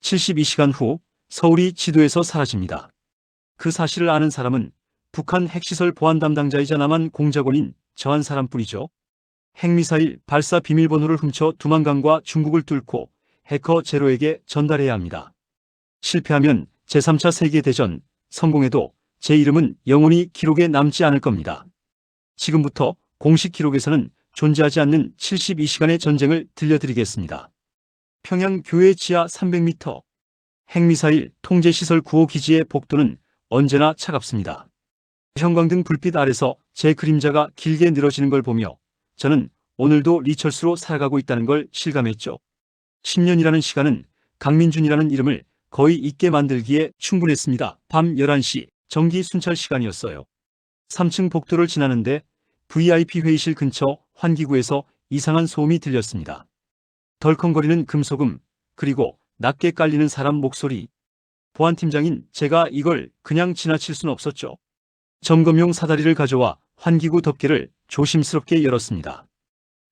72시간 후 서울이 지도에서 사라집니다. 그 사실을 아는 사람은 북한 핵시설 보안 담당자이자 남한 공작원인 저 한 사람뿐이죠. 핵미사일 발사 비밀번호를 훔쳐 두만강과 중국을 뚫고 해커 제로에게 전달해야 합니다. 실패하면 제3차 세계대전, 성공해도 제 이름은 영원히 기록에 남지 않을 겁니다. 지금부터 공식 기록에서는 존재하지 않는 72시간의 전쟁을 들려드리겠습니다. 평양 교외 지하 300m 핵미사일 통제시설 9호 기지의 복도는 언제나 차갑습니다. 형광등 불빛 아래서 제 그림자가 길게 늘어지는 걸 보며 저는 오늘도 리철수로 살아가고 있다는 걸 실감했죠. 10년이라는 시간은 강민준이라는 이름을 거의 잊게 만들기에 충분했습니다. 밤 11시 정기 순찰 시간이었어요. 3층 복도를 지나는데 VIP 회의실 근처 환기구에서 이상한 소음이 들렸습니다. 덜컹거리는 금소금, 그리고 낮게 깔리는 사람 목소리. 보안팀장인 제가 이걸 그냥 지나칠 순 없었죠. 점검용 사다리를 가져와 환기구 덮개를 조심스럽게 열었습니다.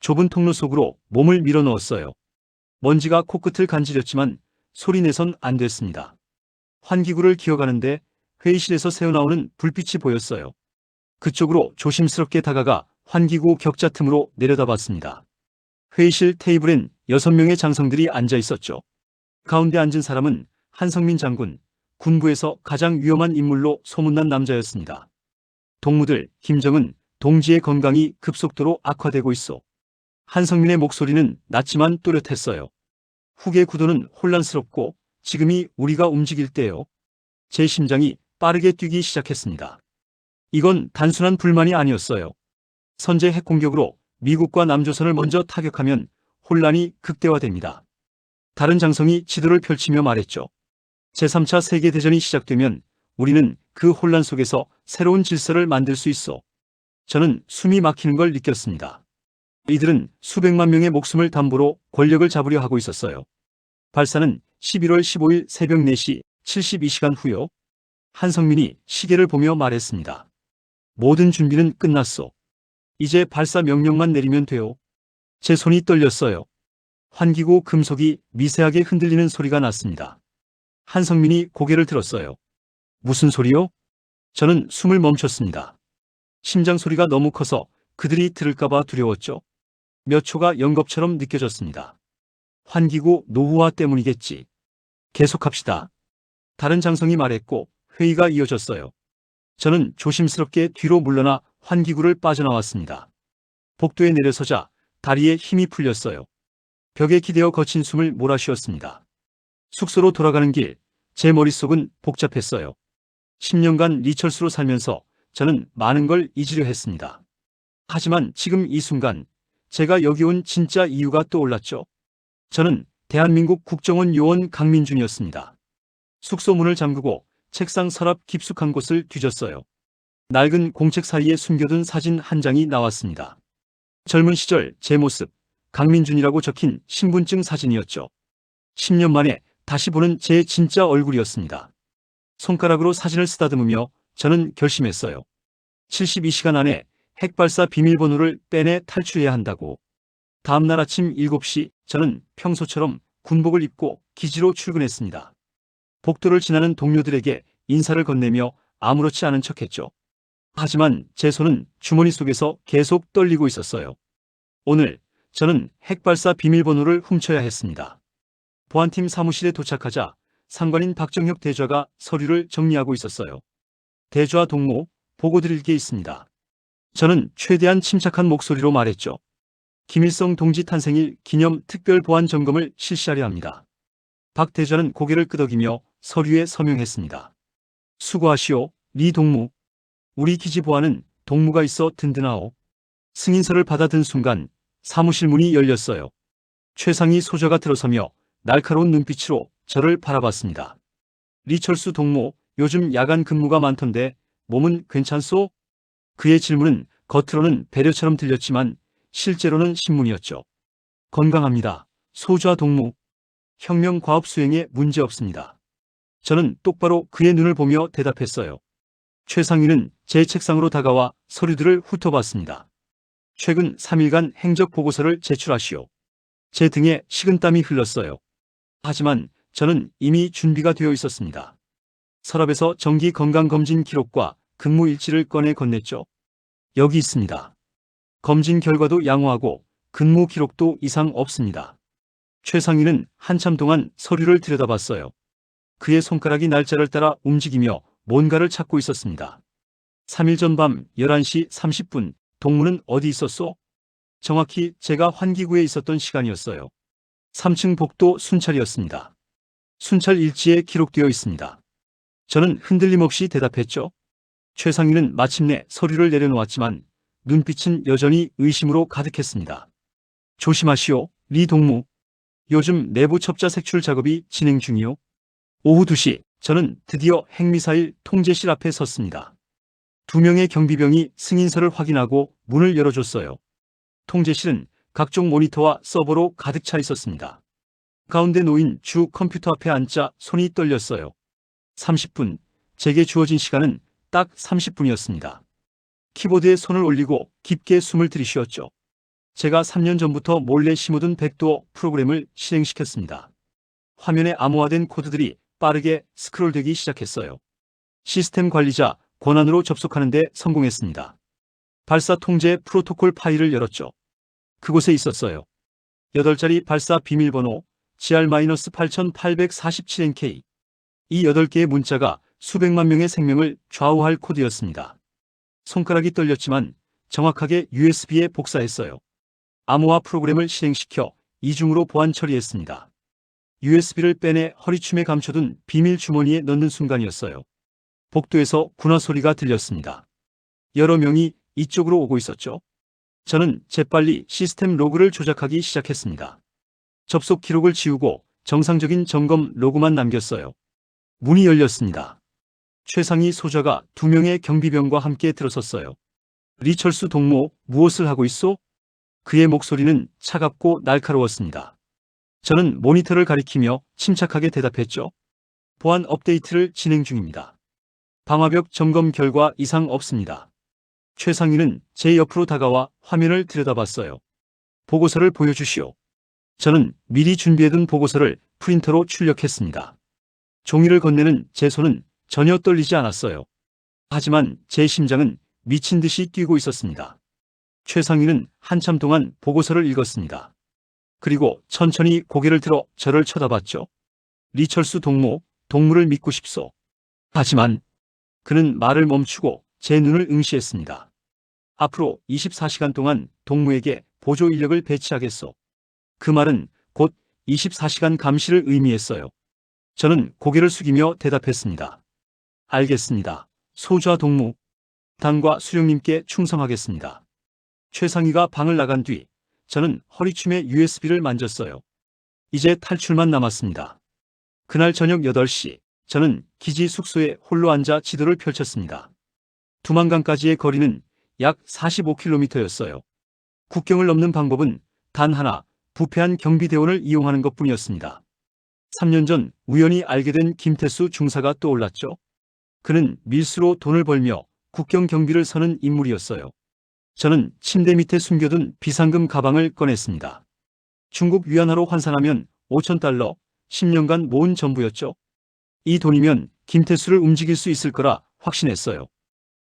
좁은 통로 속으로 몸을 밀어 넣었어요. 먼지가 코끝을 간지렸지만 소리내선 안 됐습니다. 환기구를 기어가는데 회의실에서 새어나오는 불빛이 보였어요. 그쪽으로 조심스럽게 다가가 환기구 격자 틈으로 내려다봤습니다. 회의실 테이블엔 6명의 장성들이 앉아 있었죠. 가운데 앉은 사람은 한성민 장군, 군부에서 가장 위험한 인물로 소문난 남자였습니다. 동무들, 김정은, 동지의 건강이 급속도로 악화되고 있어. 한성민의 목소리는 낮지만 또렷했어요. 후계 구도는 혼란스럽고 지금이 우리가 움직일 때요. 제 심장이 빠르게 뛰기 시작했습니다. 이건 단순한 불만이 아니었어요. 선제 핵공격으로 미국과 남조선을 먼저 타격하면 혼란이 극대화됩니다. 다른 장성이 지도를 펼치며 말했죠. 제3차 세계대전이 시작되면 우리는 그 혼란 속에서 새로운 질서를 만들 수 있어. 저는 숨이 막히는 걸 느꼈습니다. 이들은 수백만 명의 목숨을 담보로 권력을 잡으려 하고 있었어요. 발사는 11월 15일 새벽 4시 72시간 후요. 한성민이 시계를 보며 말했습니다. 모든 준비는 끝났어. 이제 발사 명령만 내리면 돼요. 제 손이 떨렸어요. 환기구 금속이 미세하게 흔들리는 소리가 났습니다. 한성민이 고개를 들었어요. 무슨 소리요? 저는 숨을 멈췄습니다. 심장 소리가 너무 커서 그들이 들을까봐 두려웠죠. 몇 초가 연겁처럼 느껴졌습니다. 환기구 노후화 때문이겠지. 계속합시다. 다른 장성이 말했고 회의가 이어졌어요. 저는 조심스럽게 뒤로 물러나 환기구를 빠져나왔습니다. 복도에 내려서자 다리에 힘이 풀렸어요. 벽에 기대어 거친 숨을 몰아쉬었습니다. 숙소로 돌아가는 길, 제 머릿속은 복잡했어요. 10년간 리철수로 살면서 저는 많은 걸 잊으려 했습니다. 하지만 지금 이 순간 제가 여기 온 진짜 이유가 떠올랐죠. 저는 대한민국 국정원 요원 강민준이었습니다. 숙소 문을 잠그고 책상 서랍 깊숙한 곳을 뒤졌어요. 낡은 공책 사이에 숨겨둔 사진 한 장이 나왔습니다. 젊은 시절 제 모습, 강민준이라고 적힌 신분증 사진이었죠. 10년 만에 다시 보는 제 진짜 얼굴이었습니다. 손가락으로 사진을 쓰다듬으며 저는 결심했어요. 72시간 안에 핵발사 비밀번호를 빼내 탈출해야 한다고. 다음날 아침 7시 저는 평소처럼 군복을 입고 기지로 출근했습니다. 복도를 지나는 동료들에게 인사를 건네며 아무렇지 않은 척했죠. 하지만 제 손은 주머니 속에서 계속 떨리고 있었어요. 오늘 저는 핵발사 비밀번호를 훔쳐야 했습니다. 보안팀 사무실에 도착하자 상관인 박정혁 대좌가 서류를 정리하고 있었어요. 대좌 동무, 보고 드릴 게 있습니다. 저는 최대한 침착한 목소리로 말했죠. 김일성 동지 탄생일 기념 특별 보안 점검을 실시하려 합니다. 박 대좌는 고개를 끄덕이며 서류에 서명했습니다. 수고하시오, 리 동무. 우리 기지 보안은 동무가 있어 든든하오. 승인서를 받아든 순간 사무실 문이 열렸어요. 최상희 소좌가 들어서며 날카로운 눈빛으로 저를 바라봤습니다. 리철수 동무, 요즘 야간 근무가 많던데 몸은 괜찮소? 그의 질문은 겉으로는 배려처럼 들렸지만 실제로는 신문이었죠. 건강합니다. 소좌 동무. 혁명 과업 수행에 문제 없습니다. 저는 똑바로 그의 눈을 보며 대답했어요. 최상위는 제 책상으로 다가와 서류들을 훑어봤습니다. 최근 3일간 행적 보고서를 제출하시오. 제 등에 식은땀이 흘렀어요. 하지만 저는 이미 준비가 되어 있었습니다. 서랍에서 정기 건강검진 기록과 근무 일지를 꺼내 건넸죠. 여기 있습니다. 검진 결과도 양호하고 근무 기록도 이상 없습니다. 최상희는 한참 동안 서류를 들여다봤어요. 그의 손가락이 날짜를 따라 움직이며 뭔가를 찾고 있었습니다. 3일 전 밤 11시 30분, 동무는 어디 있었소? 정확히 제가 환기구에 있었던 시간이었어요. 3층 복도 순찰이었습니다. 순찰 일지에 기록되어 있습니다. 저는 흔들림 없이 대답했죠. 최상희는 마침내 서류를 내려놓았지만 눈빛은 여전히 의심으로 가득했습니다. 조심하시오, 리 동무. 요즘 내부 첩자 색출 작업이 진행 중이요. 오후 2시, 저는 드디어 핵미사일 통제실 앞에 섰습니다. 2명의 경비병이 승인서를 확인하고 문을 열어줬어요. 통제실은 각종 모니터와 서버로 가득 차 있었습니다. 가운데 놓인 주 컴퓨터 앞에 앉자 손이 떨렸어요. 30분, 제게 주어진 시간은 딱 30분이었습니다. 키보드에 손을 올리고 깊게 숨을 들이쉬었죠. 제가 3년 전부터 몰래 심어둔 백도어 프로그램을 실행시켰습니다. 화면에 암호화된 코드들이 빠르게 스크롤되기 시작했어요. 시스템 관리자 권한으로 접속하는 데 성공했습니다. 발사 통제 프로토콜 파일을 열었죠. 그곳에 있었어요. 8자리 발사 비밀번호 GR-8847NK. 이 8개의 문자가 수백만 명의 생명을 좌우할 코드였습니다. 손가락이 떨렸지만 정확하게 USB에 복사했어요. 암호화 프로그램을 실행시켜 이중으로 보안 처리했습니다. USB를 빼내 허리춤에 감춰둔 비밀 주머니에 넣는 순간이었어요. 복도에서 군화 소리가 들렸습니다. 여러 명이 이쪽으로 오고 있었죠. 저는 재빨리 시스템 로그를 조작하기 시작했습니다. 접속 기록을 지우고 정상적인 점검 로그만 남겼어요. 문이 열렸습니다. 최상희 소좌가 2명의 경비병과 함께 들어섰어요. 리철수 동무, 무엇을 하고 있소? 그의 목소리는 차갑고 날카로웠습니다. 저는 모니터를 가리키며 침착하게 대답했죠. 보안 업데이트를 진행 중입니다. 방화벽 점검 결과 이상 없습니다. 최상희는 제 옆으로 다가와 화면을 들여다봤어요. 보고서를 보여주시오. 저는 미리 준비해둔 보고서를 프린터로 출력했습니다. 종이를 건네는 제 손은 전혀 떨리지 않았어요. 하지만 제 심장은 미친 듯이 뛰고 있었습니다. 최상희는 한참 동안 보고서를 읽었습니다. 그리고 천천히 고개를 들어 저를 쳐다봤죠. 리철수 동무, 동무를 믿고 싶소. 하지만 그는 말을 멈추고 제 눈을 응시했습니다. 앞으로 24시간 동안 동무에게 보조 인력을 배치하겠소. 그 말은 곧 24시간 감시를 의미했어요. 저는 고개를 숙이며 대답했습니다. 알겠습니다. 소좌 동무. 당과 수령님께 충성하겠습니다. 최상희가 방을 나간 뒤 저는 허리춤에 USB를 만졌어요. 이제 탈출만 남았습니다. 그날 저녁 8시, 저는 기지 숙소에 홀로 앉아 지도를 펼쳤습니다. 두만강까지의 거리는 약 45km였어요. 국경을 넘는 방법은 단 하나, 부패한 경비대원을 이용하는 것뿐이었습니다. 3년 전 우연히 알게 된 김태수 중사가 떠올랐죠. 그는 밀수로 돈을 벌며 국경 경비를 서는 인물이었어요. 저는 침대 밑에 숨겨둔 비상금 가방을 꺼냈습니다. 중국 위안화로 환산하면 5,000달러, 10년간 모은 전부였죠. 이 돈이면 김태수를 움직일 수 있을 거라 확신했어요.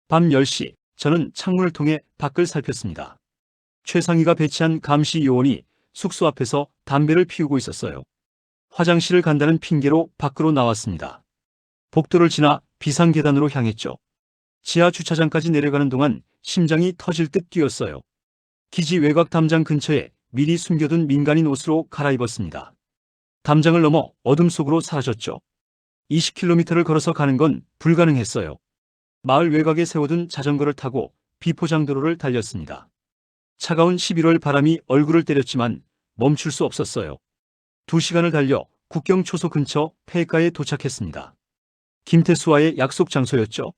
밤 10시, 저는 창문을 통해 밖을 살폈습니다. 최상희가 배치한 감시 요원이 숙소 앞에서 담배를 피우고 있었어요. 화장실을 간다는 핑계로 밖으로 나왔습니다. 복도를 지나 비상계단으로 향했죠. 지하 주차장까지 내려가는 동안 심장이 터질 듯 뛰었어요. 기지 외곽 담장 근처에 미리 숨겨둔 민간인 옷으로 갈아입었습니다. 담장을 넘어 어둠 속으로 사라졌죠. 20km를 걸어서 가는 건 불가능했어요. 마을 외곽에 세워둔 자전거를 타고 비포장도로를 달렸습니다. 차가운 11월 바람이 얼굴을 때렸지만 멈출 수 없었어요. 2시간을 달려 국경 초소 근처 폐가에 도착했습니다. 김태수와의 약속 장소였죠.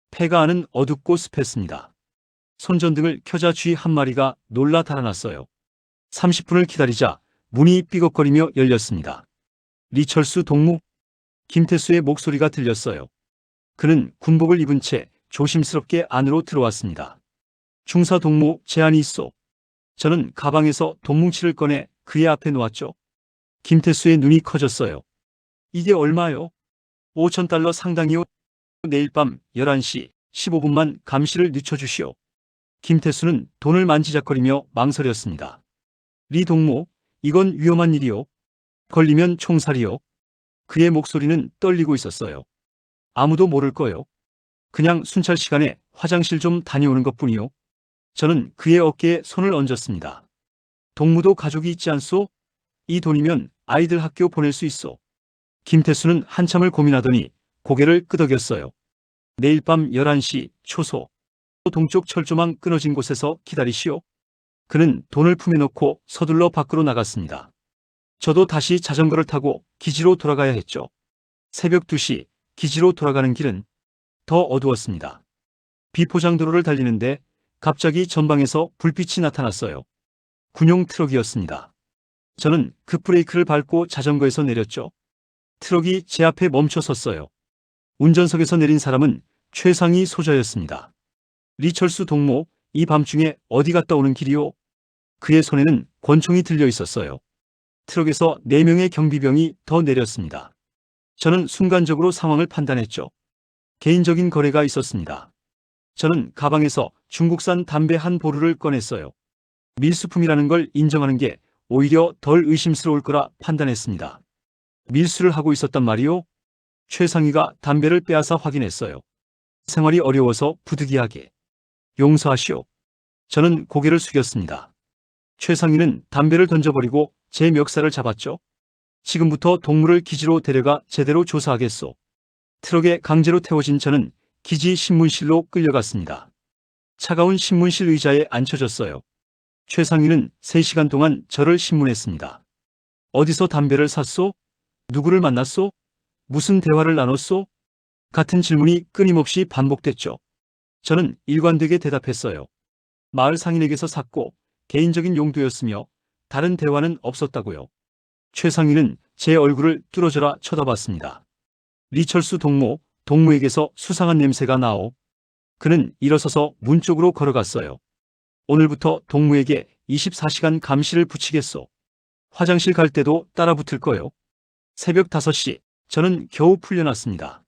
폐가 안은 어둡고 습했습니다. 손전등을 켜자 쥐 한 마리가 놀라 달아났어요. 30분을 기다리자 문이 삐걱거리며 열렸습니다. 리철수 동무? 김태수의 목소리가 들렸어요. 그는 군복을 입은 채 조심스럽게 안으로 들어왔습니다. 중사 동무, 제안이 있소. 저는 가방에서 돈뭉치를 꺼내 그의 앞에 놓았죠. 김태수의 눈이 커졌어요. 이게 얼마요? 5,000달러 상당이요. 내일 밤 11시 15분만 감시를 늦춰주시오. 김태수는 돈을 만지작거리며 망설였습니다. 리 동무, 이건 위험한 일이요. 걸리면 총살이요. 그의 목소리는 떨리고 있었어요. 아무도 모를 거요. 그냥 순찰 시간에 화장실 좀 다녀오는 것뿐이요. 저는 그의 어깨에 손을 얹었습니다. 동무도 가족이 있지 않소? 이 돈이면 아이들 학교 보낼 수 있어. 김태수는 한참을 고민하더니 고개를 끄덕였어요. 내일 밤 11시 초소. 동쪽 철조망 끊어진 곳에서 기다리시오. 그는 돈을 품에 넣고 서둘러 밖으로 나갔습니다. 저도 다시 자전거를 타고 기지로 돌아가야 했죠. 새벽 2시 기지로 돌아가는 길은 더 어두웠습니다. 비포장도로를 달리는데 갑자기 전방에서 불빛이 나타났어요. 군용 트럭이었습니다. 저는 급브레이크를 밟고 자전거에서 내렸죠. 트럭이 제 앞에 멈춰 섰어요. 운전석에서 내린 사람은 최상희 소저였습니다. 리철수 동무, 이 밤중에 어디 갔다 오는 길이요? 그의 손에는 권총이 들려 있었어요. 트럭에서 4명의 경비병이 더 내렸습니다. 저는 순간적으로 상황을 판단했죠. 개인적인 거래가 있었습니다. 저는 가방에서 중국산 담배 한 보루를 꺼냈어요. 밀수품이라는 걸 인정하는 게 오히려 덜 의심스러울 거라 판단했습니다. 밀수를 하고 있었단 말이요? 최상희가 담배를 빼앗아 확인했어요. 생활이 어려워서 부득이하게. 용서하시오. 저는 고개를 숙였습니다. 최상희는 담배를 던져버리고 제 멱살을 잡았죠. 지금부터 동물을 기지로 데려가 제대로 조사하겠소. 트럭에 강제로 태워진 저는 기지 신문실로 끌려갔습니다. 차가운 신문실 의자에 앉혀졌어요. 최상희는 3시간 동안 저를 신문했습니다. 어디서 담배를 샀소? 누구를 만났소? 무슨 대화를 나눴소? 같은 질문이 끊임없이 반복됐죠. 저는 일관되게 대답했어요. 마을 상인에게서 샀고 개인적인 용도였으며 다른 대화는 없었다고요. 최상희는 제 얼굴을 뚫어져라 쳐다봤습니다. 리철수 동무에게서 수상한 냄새가 나오. 그는 일어서서 문 쪽으로 걸어갔어요. 오늘부터 동무에게 24시간 감시를 붙이겠소. 화장실 갈 때도 따라 붙을 거요. 새벽 5시, 저는 겨우 풀려났습니다.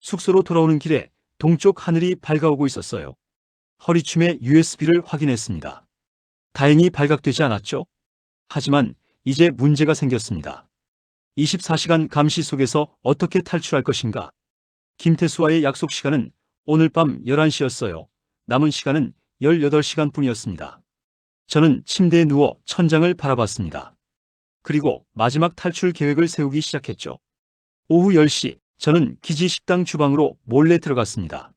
숙소로 돌아오는 길에 동쪽 하늘이 밝아오고 있었어요. 허리춤에 USB를 확인했습니다. 다행히 발각되지 않았죠. 하지만 이제 문제가 생겼습니다. 24시간 감시 속에서 어떻게 탈출할 것인가? 김태수와의 약속 시간은 오늘 밤 11시였어요. 남은 시간은 18시간 뿐이었습니다. 저는 침대에 누워 천장을 바라봤습니다. 그리고 마지막 탈출 계획을 세우기 시작했죠. 오후 10시, 저는 기지 식당 주방으로 몰래 들어갔습니다.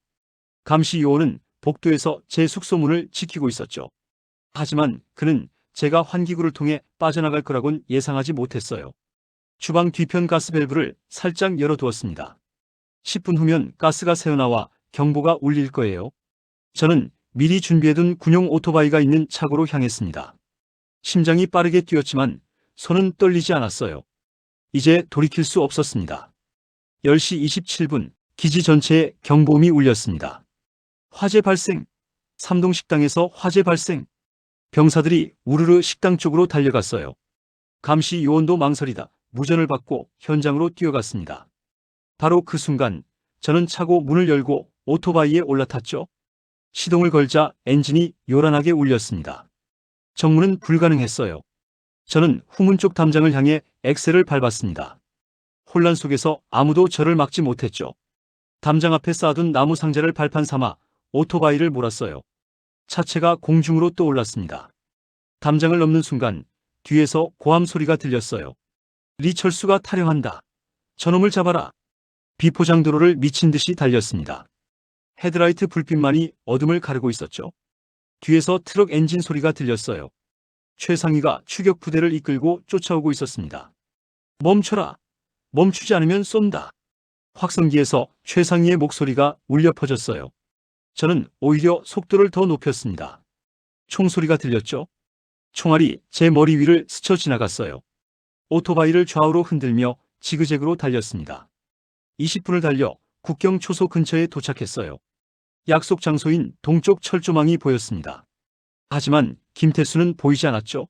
감시 요원은 복도에서 제 숙소 문을 지키고 있었죠. 하지만 그는 제가 환기구를 통해 빠져나갈 거라곤 예상하지 못했어요. 주방 뒤편 가스 밸브를 살짝 열어두었습니다. 10분 후면 가스가 새어나와 경보가 울릴 거예요. 저는 미리 준비해둔 군용 오토바이가 있는 차고로 향했습니다. 심장이 빠르게 뛰었지만 손은 떨리지 않았어요. 이제 돌이킬 수 없었습니다. 10시 27분, 기지 전체에 경보음이 울렸습니다. 화재 발생! 삼동식당에서 화재 발생! 병사들이 우르르 식당 쪽으로 달려갔어요. 감시 요원도 망설이다 무전을 받고 현장으로 뛰어갔습니다. 바로 그 순간 저는 차고 문을 열고 오토바이에 올라탔죠. 시동을 걸자 엔진이 요란하게 울렸습니다. 정문은 불가능했어요. 저는 후문 쪽 담장을 향해 엑셀을 밟았습니다. 혼란 속에서 아무도 저를 막지 못했죠. 담장 앞에 쌓아둔 나무 상자를 발판 삼아 오토바이를 몰았어요. 차체가 공중으로 떠올랐습니다. 담장을 넘는 순간 뒤에서 고함 소리가 들렸어요. 리철수가 타령한다. 저놈을 잡아라. 비포장도로를 미친 듯이 달렸습니다. 헤드라이트 불빛만이 어둠을 가르고 있었죠. 뒤에서 트럭 엔진 소리가 들렸어요. 최상희가 추격 부대를 이끌고 쫓아오고 있었습니다. 멈춰라. 멈추지 않으면 쏜다. 확성기에서 최상희의 목소리가 울려 퍼졌어요. 저는 오히려 속도를 더 높였습니다. 총소리가 들렸죠. 총알이 제 머리 위를 스쳐 지나갔어요. 오토바이를 좌우로 흔들며 지그재그로 달렸습니다. 20분을 달려 국경 초소 근처에 도착했어요. 약속 장소인 동쪽 철조망이 보였습니다. 하지만 김태수는 보이지 않았죠.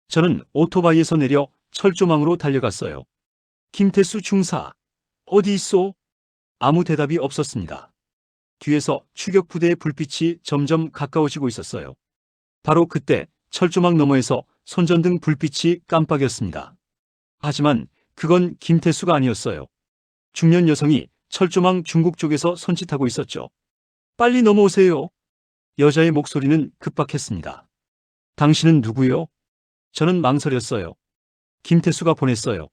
저는 오토바이에서 내려 철조망으로 달려갔어요. 김태수 중사, 어디 있소? 아무 대답이 없었습니다. 뒤에서 추격부대의 불빛이 점점 가까워지고 있었어요. 바로 그때 철조망 너머에서 손전등 불빛이 깜빡였습니다. 하지만 그건 김태수가 아니었어요. 중년 여성이 철조망 중국 쪽에서 손짓하고 있었죠. 빨리 넘어오세요. 여자의 목소리는 급박했습니다. 당신은 누구요? 저는 망설였어요. 김태수가 보냈어요.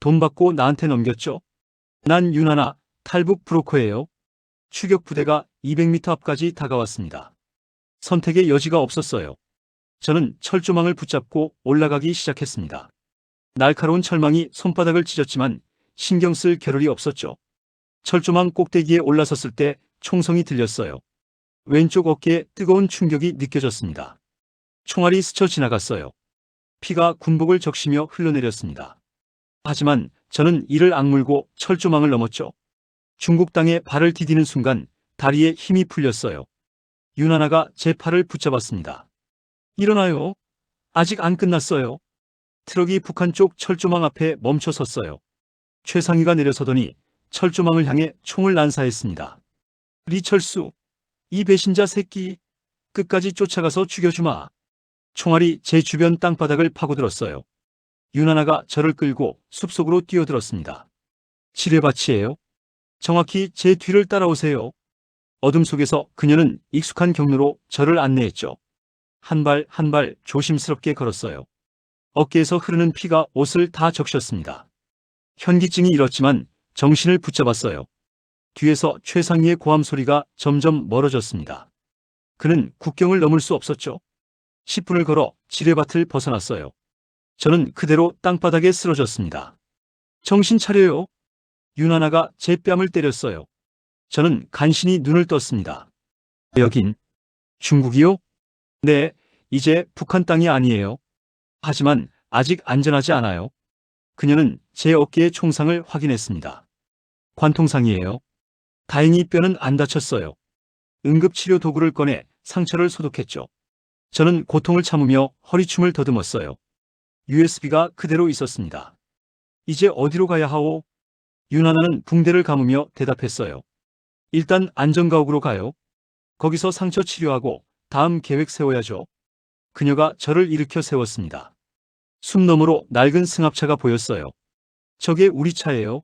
돈 받고 나한테 넘겼죠? 난 윤하나, 탈북 브로커예요. 추격부대가 200m 앞까지 다가왔습니다. 선택의 여지가 없었어요. 저는 철조망을 붙잡고 올라가기 시작했습니다. 날카로운 철망이 손바닥을 찢었지만 신경 쓸 겨를이 없었죠. 철조망 꼭대기에 올라섰을 때 총성이 들렸어요. 왼쪽 어깨에 뜨거운 충격이 느껴졌습니다. 총알이 스쳐 지나갔어요. 피가 군복을 적시며 흘러내렸습니다. 하지만 저는 이를 악물고 철조망을 넘었죠. 중국 땅에 발을 디디는 순간 다리에 힘이 풀렸어요. 윤하나가 제 팔을 붙잡았습니다. 일어나요. 아직 안 끝났어요. 트럭이 북한 쪽 철조망 앞에 멈춰 섰어요. 최상위가 내려서더니 철조망을 향해 총을 난사했습니다. 리철수, 이 배신자 새끼, 끝까지 쫓아가서 죽여주마. 총알이 제 주변 땅바닥을 파고들었어요. 윤하나가 저를 끌고 숲속으로 뛰어들었습니다. 지뢰밭이에요. 정확히 제 뒤를 따라오세요. 어둠 속에서 그녀는 익숙한 경로로 저를 안내했죠. 한 발 한 발 조심스럽게 걸었어요. 어깨에서 흐르는 피가 옷을 다 적셨습니다. 현기증이 일었지만 정신을 붙잡았어요. 뒤에서 최상위의 고함 소리가 점점 멀어졌습니다. 그는 국경을 넘을 수 없었죠. 10분을 걸어 지뢰밭을 벗어났어요. 저는 그대로 땅바닥에 쓰러졌습니다. 정신 차려요. 윤하나가 제 뺨을 때렸어요. 저는 간신히 눈을 떴습니다. 여긴 중국이요? 네, 이제 북한 땅이 아니에요. 하지만 아직 안전하지 않아요. 그녀는 제 어깨의 총상을 확인했습니다. 관통상이에요. 다행히 뼈는 안 다쳤어요. 응급치료 도구를 꺼내 상처를 소독했죠. 저는 고통을 참으며 허리춤을 더듬었어요. USB가 그대로 있었습니다. 이제 어디로 가야 하오? 윤하나는 붕대를 감으며 대답했어요. 일단 안전가옥으로 가요. 거기서 상처 치료하고 다음 계획 세워야죠. 그녀가 저를 일으켜 세웠습니다. 숲 너머로 낡은 승합차가 보였어요. 저게 우리 차예요.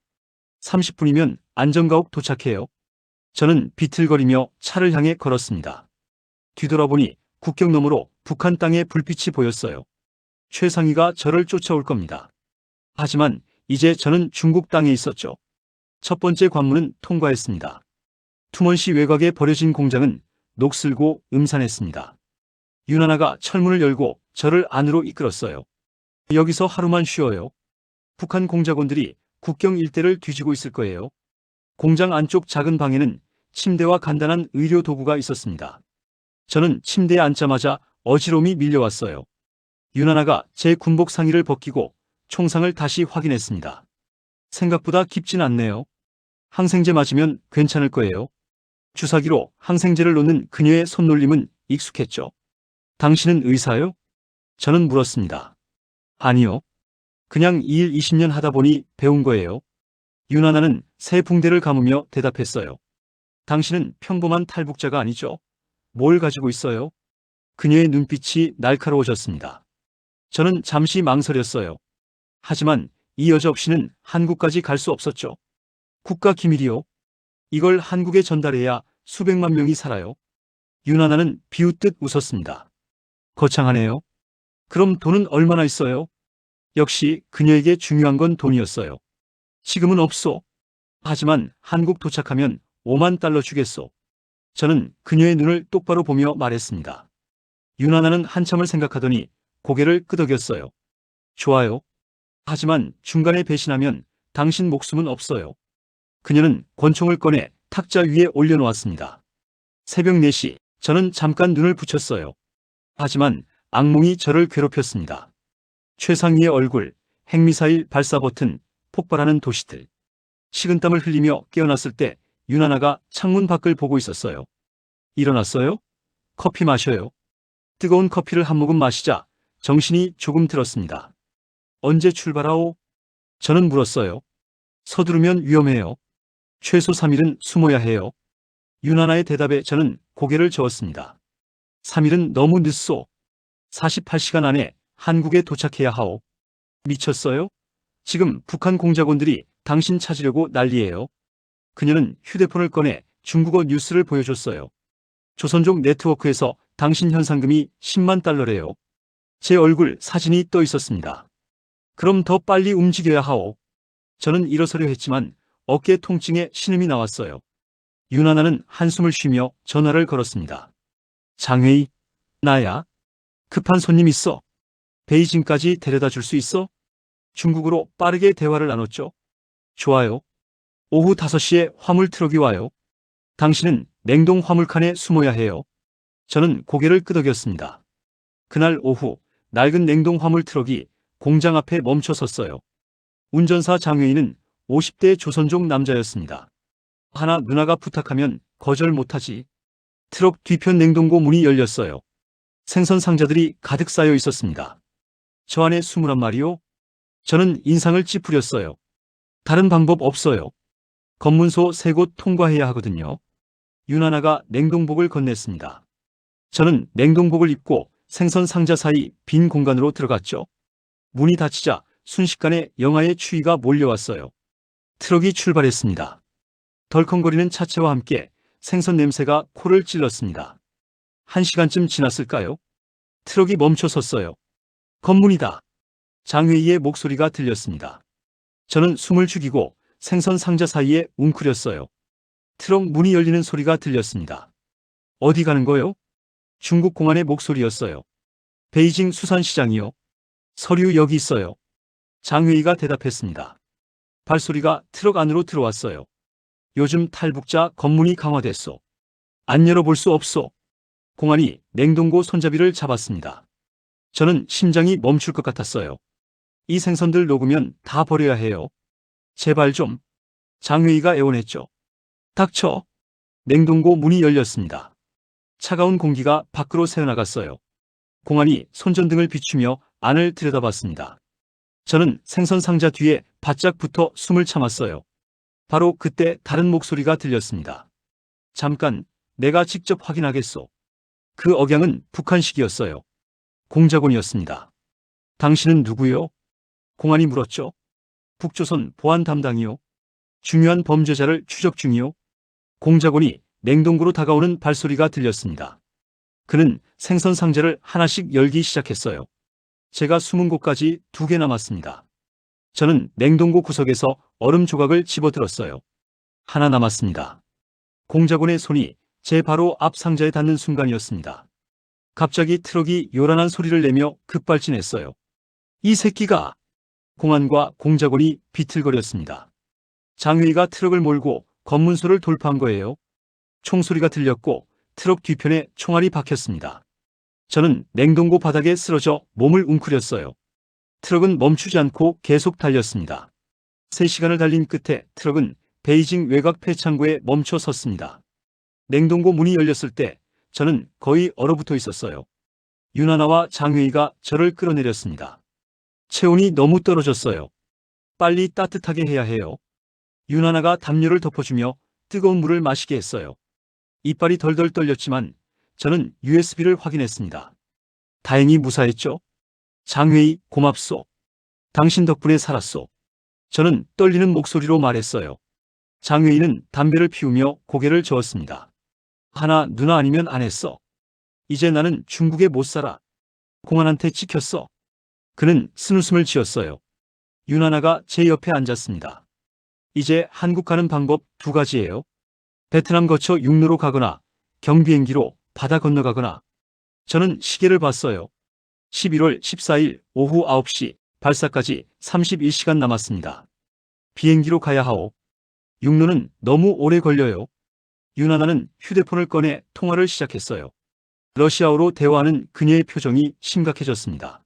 30분이면 안전가옥 도착해요. 저는 비틀거리며 차를 향해 걸었습니다. 뒤돌아보니 국경 너머로 북한 땅의 불빛이 보였어요. 최상위가 저를 쫓아올 겁니다. 하지만 이제 저는 중국 땅에 있었죠. 첫 번째 관문은 통과했습니다. 투먼시 외곽에 버려진 공장은 녹슬고 음산했습니다. 윤하나가 철문을 열고 저를 안으로 이끌었어요. 여기서 하루만 쉬어요. 북한 공작원들이 국경 일대를 뒤지고 있을 거예요. 공장 안쪽 작은 방에는 침대와 간단한 의료 도구가 있었습니다. 저는 침대에 앉자마자 어지러움이 밀려왔어요. 윤하나가 제 군복 상의를 벗기고 총상을 다시 확인했습니다. 생각보다 깊진 않네요. 항생제 맞으면 괜찮을 거예요. 주사기로 항생제를 놓는 그녀의 손놀림은 익숙했죠. 당신은 의사요? 저는 물었습니다. 아니요. 그냥 이 일 20년 하다 보니 배운 거예요. 윤하나는 새 붕대를 감으며 대답했어요. 당신은 평범한 탈북자가 아니죠? 뭘 가지고 있어요? 그녀의 눈빛이 날카로워졌습니다. 저는 잠시 망설였어요. 하지만 이 여자 없이는 한국까지 갈 수 없었죠. 국가 기밀이요. 이걸 한국에 전달해야 수백만 명이 살아요. 윤하나는 비웃듯 웃었습니다. 거창하네요. 그럼 돈은 얼마나 있어요? 역시 그녀에게 중요한 건 돈이었어요. 지금은 없소. 하지만 한국 도착하면 5만 달러 주겠소. 저는 그녀의 눈을 똑바로 보며 말했습니다. 윤하나는 한참을 생각하더니 고개를 끄덕였어요. 좋아요. 하지만 중간에 배신하면 당신 목숨은 없어요. 그녀는 권총을 꺼내 탁자 위에 올려놓았습니다. 새벽 4시, 저는 잠깐 눈을 붙였어요. 하지만 악몽이 저를 괴롭혔습니다. 최상위의 얼굴, 핵미사일 발사 버튼, 폭발하는 도시들. 식은땀을 흘리며 깨어났을 때 윤하나가 창문 밖을 보고 있었어요. 일어났어요? 커피 마셔요. 뜨거운 커피를 한 모금 마시자 정신이 조금 들었습니다. 언제 출발하오? 저는 물었어요. 서두르면 위험해요. 최소 3일은 숨어야 해요. 윤하나의 대답에 저는 고개를 저었습니다. 3일은 너무 늦소. 48시간 안에 한국에 도착해야 하오. 미쳤어요? 지금 북한 공작원들이 당신 찾으려고 난리예요. 그녀는 휴대폰을 꺼내 중국어 뉴스를 보여줬어요. 조선족 네트워크에서 당신 현상금이 10만 달러래요. 제 얼굴 사진이 떠 있었습니다. 그럼 더 빨리 움직여야 하오. 저는 일어서려 했지만 어깨 통증에 신음이 나왔어요. 윤하나는 한숨을 쉬며 전화를 걸었습니다. 장회의, 나야. 급한 손님 있어. 베이징까지 데려다 줄 수 있어? 중국어로 빠르게 대화를 나눴죠. 좋아요. 오후 5시에 화물 트럭이 와요. 당신은 냉동 화물칸에 숨어야 해요. 저는 고개를 끄덕였습니다. 그날 오후 낡은 냉동 화물 트럭이 공장 앞에 멈춰 섰어요. 운전사 장회인은 50대 조선족 남자였습니다. 하나 누나가 부탁하면 거절 못하지. 트럭 뒤편 냉동고 문이 열렸어요. 생선 상자들이 가득 쌓여 있었습니다. 저 안에 21마리요? 저는 인상을 찌푸렸어요. 다른 방법 없어요. 검문소 3곳 통과해야 하거든요. 윤하나가 냉동복을 건넸습니다. 저는 냉동복을 입고 생선 상자 사이 빈 공간으로 들어갔죠. 문이 닫히자 순식간에 영하의 추위가 몰려왔어요. 트럭이 출발했습니다. 덜컹거리는 차체와 함께 생선 냄새가 코를 찔렀습니다. 1시간쯤 지났을까요? 트럭이 멈춰 섰어요. 검문이다. 장회의의 목소리가 들렸습니다. 저는 숨을 죽이고 생선 상자 사이에 웅크렸어요. 트럭 문이 열리는 소리가 들렸습니다. 어디 가는 거요? 중국 공안의 목소리였어요. 베이징 수산시장이요. 서류 여기 있어요. 장회의가 대답했습니다. 발소리가 트럭 안으로 들어왔어요. 요즘 탈북자 검문이 강화됐소. 안 열어볼 수 없소. 공안이 냉동고 손잡이를 잡았습니다. 저는 심장이 멈출 것 같았어요. 이 생선들 녹으면 다 버려야 해요. 제발 좀. 장회의가 애원했죠. 닥쳐. 냉동고 문이 열렸습니다. 차가운 공기가 밖으로 새어나갔어요. 공안이 손전등을 비추며 안을 들여다봤습니다. 저는 생선 상자 뒤에 바짝 붙어 숨을 참았어요. 바로 그때 다른 목소리가 들렸습니다. 잠깐, 내가 직접 확인하겠소. 그 억양은 북한식이었어요. 공작원이었습니다. 당신은 누구요? 공안이 물었죠. 북조선 보안 담당이요. 중요한 범죄자를 추적 중이요. 공작원이 냉동고로 다가오는 발소리가 들렸습니다. 그는 생선 상자를 하나씩 열기 시작했어요. 제가 숨은 곳까지 2개 남았습니다. 저는 냉동고 구석에서 얼음 조각을 집어들었어요. 하나 남았습니다. 공작원의 손이 제 바로 앞 상자에 닿는 순간이었습니다. 갑자기 트럭이 요란한 소리를 내며 급발진했어요. 이 새끼가! 공안과 공작원이 비틀거렸습니다. 장회의가 트럭을 몰고 검문소를 돌파한 거예요. 총소리가 들렸고 트럭 뒤편에 총알이 박혔습니다. 저는 냉동고 바닥에 쓰러져 몸을 웅크렸어요. 트럭은 멈추지 않고 계속 달렸습니다. 3시간을 달린 끝에 트럭은 베이징 외곽 폐창고에 멈춰 섰습니다. 냉동고 문이 열렸을 때 저는 거의 얼어붙어 있었어요. 윤하나와 장회의가 저를 끌어내렸습니다. 체온이 너무 떨어졌어요. 빨리 따뜻하게 해야 해요. 윤하나가 담요를 덮어주며 뜨거운 물을 마시게 했어요. 이빨이 덜덜 떨렸지만 저는 USB를 확인했습니다. 다행히 무사했죠? 장회의, 고맙소. 당신 덕분에 살았소. 저는 떨리는 목소리로 말했어요. 장회의는 담배를 피우며 고개를 저었습니다. 하나 누나 아니면 안 했어. 이제 나는 중국에 못 살아. 공안한테 찍혔어. 그는 쓴웃음을 지었어요. 윤하나가 제 옆에 앉았습니다. 이제 한국 가는 방법 2가지예요. 베트남 거쳐 육로로 가거나 경비행기로 바다 건너가거나. 저는 시계를 봤어요. 11월 14일 오후 9시 발사까지 31시간 남았습니다. 비행기로 가야 하오. 육로는 너무 오래 걸려요. 윤하나는 휴대폰을 꺼내 통화를 시작했어요. 러시아어로 대화하는 그녀의 표정이 심각해졌습니다.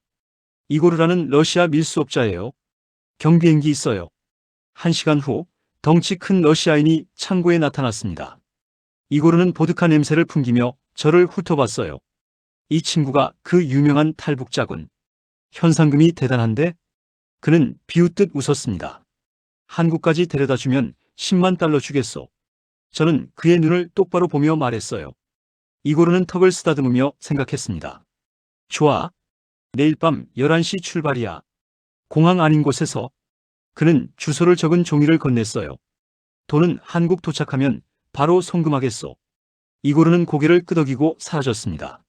이고르라는 러시아 밀수업자예요. 경비행기 있어요. 1시간 후 덩치 큰 러시아인이 창고에 나타났습니다. 이고르는 보드카 냄새를 풍기며 저를 훑어봤어요. 이 친구가 그 유명한 탈북자군. 현상금이 대단한데? 그는 비웃듯 웃었습니다. 한국까지 데려다 주면 10만 달러 주겠소. 저는 그의 눈을 똑바로 보며 말했어요. 이고르는 턱을 쓰다듬으며 생각했습니다. 좋아. 내일 밤 11시 출발이야. 공항 아닌 곳에서. 그는 주소를 적은 종이를 건넸어요. 돈은 한국 도착하면 바로 송금하겠소. 이고르는 고개를 끄덕이고 사라졌습니다.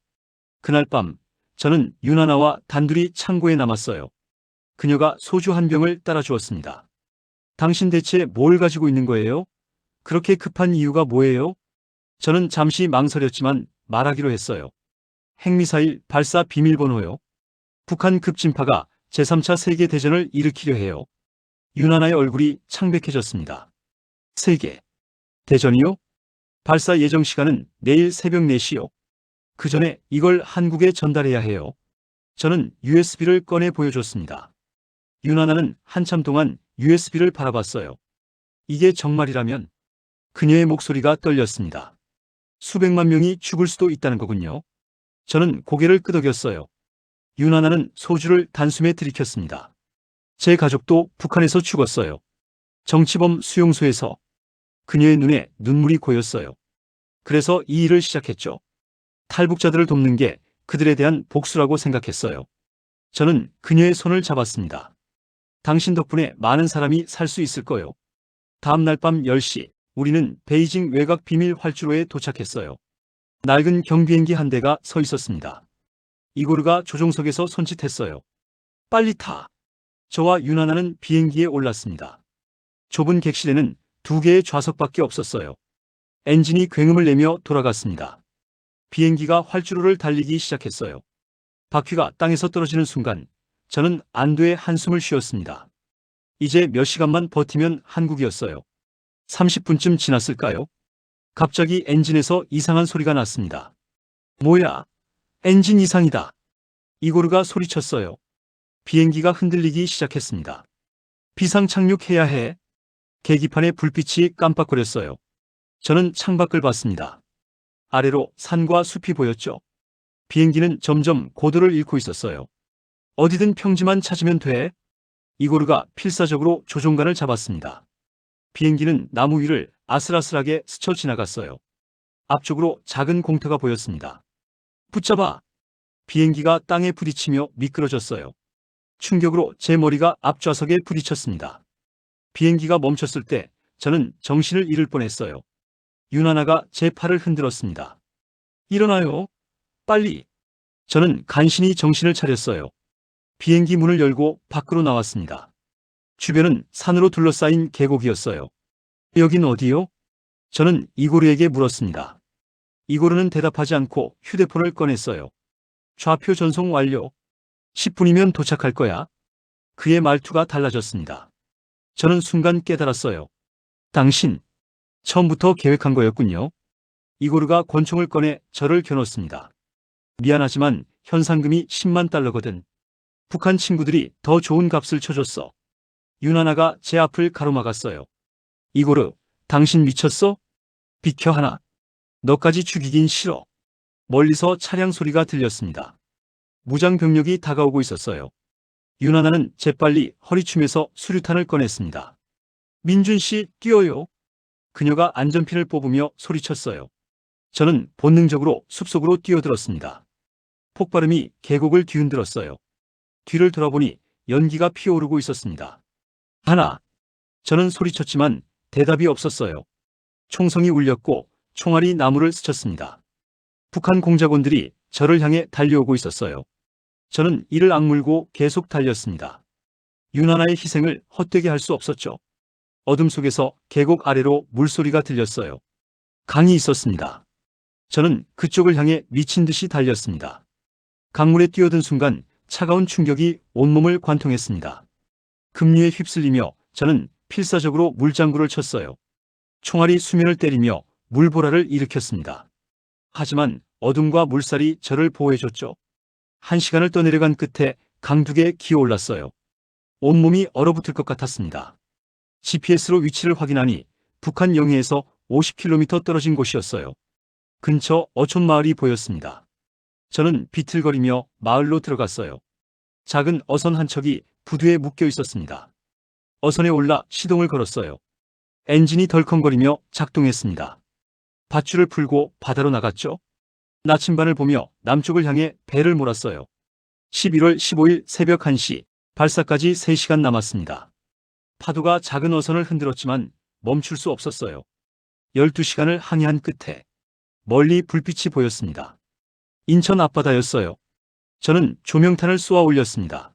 그날 밤 저는 유나나와 단둘이 창고에 남았어요. 그녀가 소주 한 병을 따라 주었습니다. 당신 대체 뭘 가지고 있는 거예요? 그렇게 급한 이유가 뭐예요? 저는 잠시 망설였지만 말하기로 했어요. 핵미사일 발사 비밀번호요. 북한 급진파가 제3차 세계대전을 일으키려 해요. 유나나의 얼굴이 창백해졌습니다. 세계 대전이요? 발사 예정 시간은 내일 새벽 4시요. 그 전에 이걸 한국에 전달해야 해요. 저는 USB를 꺼내 보여줬습니다. 유나나는 한참 동안 USB를 바라봤어요. 이게 정말이라면? 그녀의 목소리가 떨렸습니다. 수백만 명이 죽을 수도 있다는 거군요. 저는 고개를 끄덕였어요. 유나나는 소주를 단숨에 들이켰습니다. 제 가족도 북한에서 죽었어요. 정치범 수용소에서. 그녀의 눈에 눈물이 고였어요. 그래서 이 일을 시작했죠. 탈북자들을 돕는 게 그들에 대한 복수라고 생각했어요. 저는 그녀의 손을 잡았습니다. 당신 덕분에 많은 사람이 살 수 있을 거요. 다음 날 밤 10시, 우리는 베이징 외곽 비밀 활주로에 도착했어요. 낡은 경비행기 한 대가 서 있었습니다. 이고르가 조종석에서 손짓했어요. 빨리 타. 저와 유나나는 비행기에 올랐습니다. 좁은 객실에는 2개의 좌석밖에 없었어요. 엔진이 굉음을 내며 돌아갔습니다. 비행기가 활주로를 달리기 시작했어요. 바퀴가 땅에서 떨어지는 순간 저는 안도의 한숨을 쉬었습니다. 이제 몇 시간만 버티면 한국이었어요. 30분쯤 지났을까요? 갑자기 엔진에서 이상한 소리가 났습니다. 뭐야? 엔진 이상이다. 이고르가 소리쳤어요. 비행기가 흔들리기 시작했습니다. 비상 착륙해야 해. 계기판의 불빛이 깜빡거렸어요. 저는 창밖을 봤습니다. 아래로 산과 숲이 보였죠. 비행기는 점점 고도를 잃고 있었어요. 어디든 평지만 찾으면 돼. 이고르가 필사적으로 조종관을 잡았습니다. 비행기는 나무 위를 아슬아슬하게 스쳐 지나갔어요. 앞쪽으로 작은 공터가 보였습니다. 붙잡아! 비행기가 땅에 부딪히며 미끄러졌어요. 충격으로 제 머리가 앞좌석에 부딪혔습니다. 비행기가 멈췄을 때 저는 정신을 잃을 뻔했어요. 유나나가 제 팔을 흔들었습니다. 일어나요. 빨리. 저는 간신히 정신을 차렸어요. 비행기 문을 열고 밖으로 나왔습니다. 주변은 산으로 둘러싸인 계곡이었어요. 여긴 어디요? 저는 이고르에게 물었습니다. 이고르는 대답하지 않고 휴대폰을 꺼냈어요. 좌표 전송 완료. 10분이면 도착할 거야. 그의 말투가 달라졌습니다. 저는 순간 깨달았어요. 당신, 처음부터 계획한 거였군요. 이고르가 권총을 꺼내 저를 겨눴습니다. 미안하지만 현상금이 10만 달러거든. 북한 친구들이 더 좋은 값을 쳐줬어. 유나나가 제 앞을 가로막았어요. 이고르, 당신 미쳤어? 비켜 하나. 너까지 죽이긴 싫어. 멀리서 차량 소리가 들렸습니다. 무장 병력이 다가오고 있었어요. 유나나는 재빨리 허리춤에서 수류탄을 꺼냈습니다. 민준 씨, 뛰어요. 그녀가 안전핀을 뽑으며 소리쳤어요. 저는 본능적으로 숲속으로 뛰어들었습니다. 폭발음이 계곡을 뒤흔들었어요. 뒤를 돌아보니 연기가 피어오르고 있었습니다. 하나. 저는 소리쳤지만 대답이 없었어요. 총성이 울렸고 총알이 나무를 스쳤습니다. 북한 공작원들이 저를 향해 달려오고 있었어요. 저는 이를 악물고 계속 달렸습니다. 유나나의 희생을 헛되게 할 수 없었죠. 어둠 속에서 계곡 아래로 물소리가 들렸어요. 강이 있었습니다. 저는 그쪽을 향해 미친 듯이 달렸습니다. 강물에 뛰어든 순간 차가운 충격이 온몸을 관통했습니다. 급류에 휩쓸리며 저는 필사적으로 물장구를 쳤어요. 총알이 수면을 때리며 물보라를 일으켰습니다. 하지만 어둠과 물살이 저를 보호해줬죠. 1시간을 떠내려간 끝에 강둑에 기어올랐어요. 온몸이 얼어붙을 것 같았습니다. GPS로 위치를 확인하니 북한 영해에서 50km 떨어진 곳이었어요. 근처 어촌 마을이 보였습니다. 저는 비틀거리며 마을로 들어갔어요. 작은 어선 한 척이 부두에 묶여 있었습니다. 어선에 올라 시동을 걸었어요. 엔진이 덜컹거리며 작동했습니다. 밧줄을 풀고 바다로 나갔죠. 나침반을 보며 남쪽을 향해 배를 몰았어요. 11월 15일 새벽 1시, 발사까지 3시간 남았습니다. 파도가 작은 어선을 흔들었지만 멈출 수 없었어요. 12시간을 항해한 끝에 멀리 불빛이 보였습니다. 인천 앞바다였어요. 저는 조명탄을 쏘아 올렸습니다.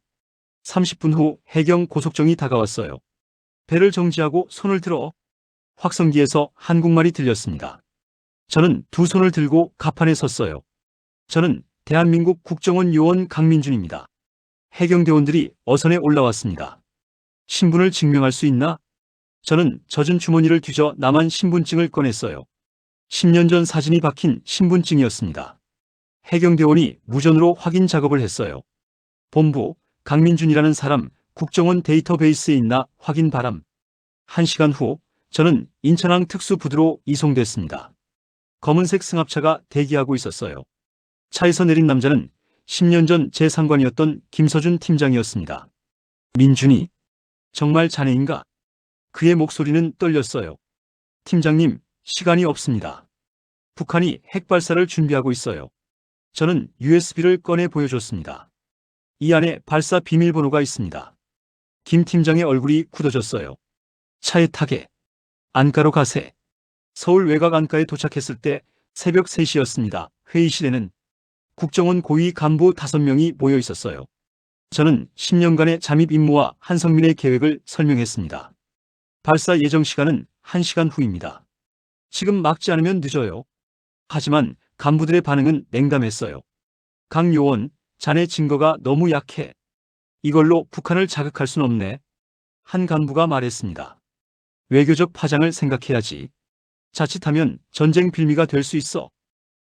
30분 후 해경 고속정이 다가왔어요. 배를 정지하고 손을 들어. 확성기에서 한국말이 들렸습니다. 저는 두 손을 들고 갑판에 섰어요. 저는 대한민국 국정원 요원 강민준입니다. 해경대원들이 어선에 올라왔습니다. 신분을 증명할 수 있나? 저는 젖은 주머니를 뒤져 남한 신분증을 꺼냈어요. 10년 전 사진이 박힌 신분증이었습니다. 해경대원이 무전으로 확인 작업을 했어요. 본부, 강민준이라는 사람 국정원 데이터베이스에 있나 확인 바람. 1시간 후 저는 인천항 특수부두로 이송됐습니다. 검은색 승합차가 대기하고 있었어요. 차에서 내린 남자는 10년 전 제 상관이었던 김서준 팀장이었습니다. 민준이, 정말 자네인가? 그의 목소리는 떨렸어요. 팀장님, 시간이 없습니다. 북한이 핵발사를 준비하고 있어요. 저는 USB를 꺼내 보여줬습니다. 이 안에 발사 비밀번호가 있습니다. 김 팀장의 얼굴이 굳어졌어요. 차에 타게. 안가로 가세. 서울 외곽 안가에 도착했을 때 새벽 3시였습니다. 회의실에는 국정원 고위 간부 5명이 모여 있었어요. 저는 10년간의 잠입 임무와 한성민의 계획을 설명했습니다. 발사 예정 시간은 1시간 후입니다. 지금 막지 않으면 늦어요. 하지만 간부들의 반응은 냉담했어요. 강 요원, 자네 증거가 너무 약해. 이걸로 북한을 자극할 순 없네. 한 간부가 말했습니다. 외교적 파장을 생각해야지. 자칫하면 전쟁 빌미가 될 수 있어.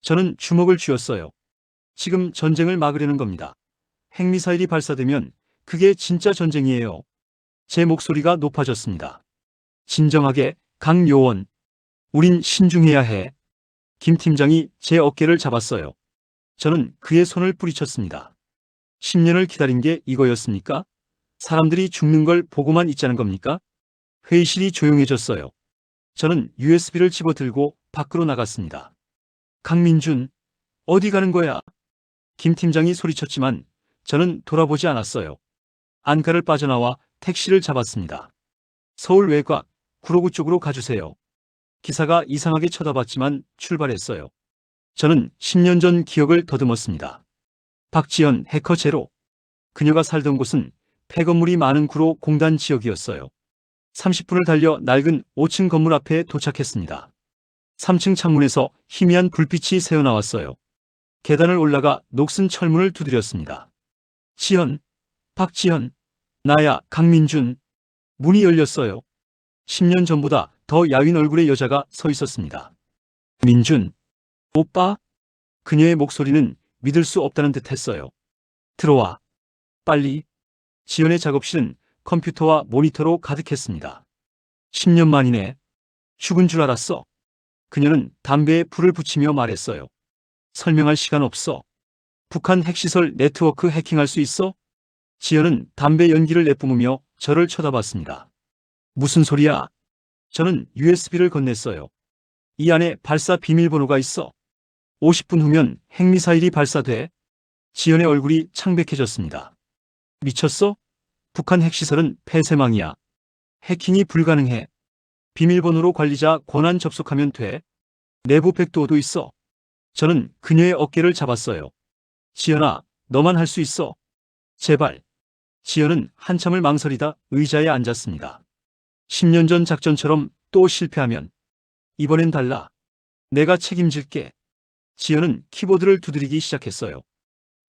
저는 주먹을 쥐었어요. 지금 전쟁을 막으려는 겁니다. 핵미사일이 발사되면 그게 진짜 전쟁이에요. 제 목소리가 높아졌습니다. 진정하게, 강 요원. 우린 신중해야 해. 김 팀장이 제 어깨를 잡았어요. 저는 그의 손을 뿌리쳤습니다. 10년을 기다린 게 이거였습니까? 사람들이 죽는 걸 보고만 있자는 겁니까? 회의실이 조용해졌어요. 저는 USB를 집어들고 밖으로 나갔습니다. 강민준, 어디 가는 거야? 김 팀장이 소리쳤지만 저는 돌아보지 않았어요. 안가를 빠져나와 택시를 잡았습니다. 서울 외곽, 구로구 쪽으로 가주세요. 기사가 이상하게 쳐다봤지만 출발했어요. 저는 10년 전 기억을 더듬었습니다. 박지연 해커 제로. 그녀가 살던 곳은 폐건물이 많은 구로 공단 지역이었어요. 30분을 달려 낡은 5층 건물 앞에 도착했습니다. 3층 창문에서 희미한 불빛이 새어나왔어요. 계단을 올라가 녹슨 철문을 두드렸습니다. 지연, 박지연, 나야, 강민준. 문이 열렸어요. 10년 전보다 더 야윈 얼굴의 여자가 서 있었습니다. 민준, 오빠? 그녀의 목소리는 믿을 수 없다는 듯 했어요. 들어와. 빨리. 지연의 작업실은 컴퓨터와 모니터로 가득했습니다. 10년 만이네. 죽은 줄 알았어. 그녀는 담배에 불을 붙이며 말했어요. 설명할 시간 없어. 북한 핵시설 네트워크 해킹할 수 있어? 지연은 담배 연기를 내뿜으며 저를 쳐다봤습니다. 무슨 소리야? 저는 USB를 건넸어요. 이 안에 발사 비밀번호가 있어. 50분 후면 핵미사일이 발사돼. 지연의 얼굴이 창백해졌습니다. 미쳤어? 북한 핵시설은 폐쇄망이야. 해킹이 불가능해. 비밀번호로 관리자 권한 접속하면 돼. 내부 백도어도 있어. 저는 그녀의 어깨를 잡았어요. 지연아, 너만 할 수 있어. 제발. 지연은 한참을 망설이다 의자에 앉았습니다. 10년 전 작전처럼 또 실패하면 이번엔 달라. 내가 책임질게. 지연은 키보드를 두드리기 시작했어요.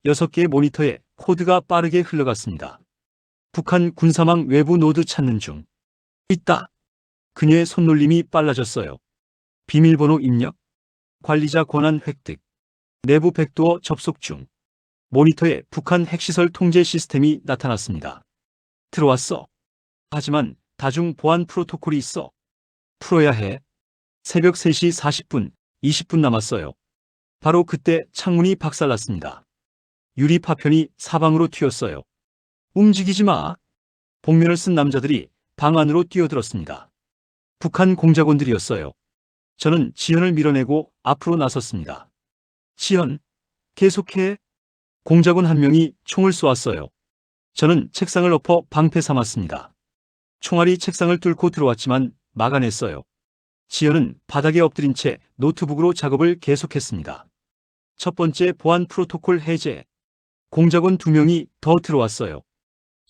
6개의 모니터에 코드가 빠르게 흘러갔습니다. 북한 군사망 외부 노드 찾는 중. 있다. 그녀의 손놀림이 빨라졌어요. 비밀번호 입력. 관리자 권한 획득. 내부 백도어 접속 중. 모니터에 북한 핵시설 통제 시스템이 나타났습니다. 들어왔어. 하지만 다중 보안 프로토콜이 있어. 풀어야 해. 새벽 3시 40분, 20분 남았어요. 바로 그때 창문이 박살났습니다. 유리 파편이 사방으로 튀었어요. 움직이지 마. 복면을 쓴 남자들이 방 안으로 뛰어들었습니다. 북한 공작원들이었어요. 저는 지연을 밀어내고 앞으로 나섰습니다. 지연, 계속해. 공작원 한 명이 총을 쏘았어요. 저는 책상을 엎어 방패 삼았습니다. 총알이 책상을 뚫고 들어왔지만 막아냈어요. 지연은 바닥에 엎드린 채 노트북으로 작업을 계속했습니다. 첫 번째 보안 프로토콜 해제. 공작원 2명이 더 들어왔어요.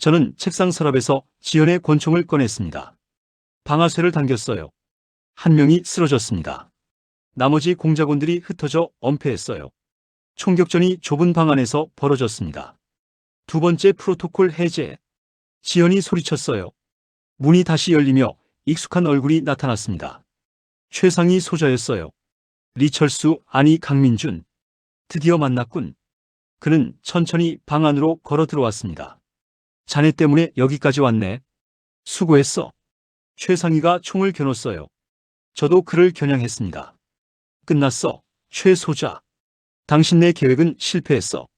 저는 책상 서랍에서 지연의 권총을 꺼냈습니다. 방아쇠를 당겼어요. 한 명이 쓰러졌습니다. 나머지 공작원들이 흩어져 엄폐했어요. 총격전이 좁은 방 안에서 벌어졌습니다. 두 번째 프로토콜 해제. 지연이 소리쳤어요. 문이 다시 열리며 익숙한 얼굴이 나타났습니다. 최상희 소자였어요. 리철수, 아니 강민준. 드디어 만났군. 그는 천천히 방 안으로 걸어 들어왔습니다. 자네 때문에 여기까지 왔네. 수고했어. 최상희가 총을 겨눴어요. 저도 그를 겨냥했습니다. 끝났어, 최 소자. 당신네 계획은 실패했어.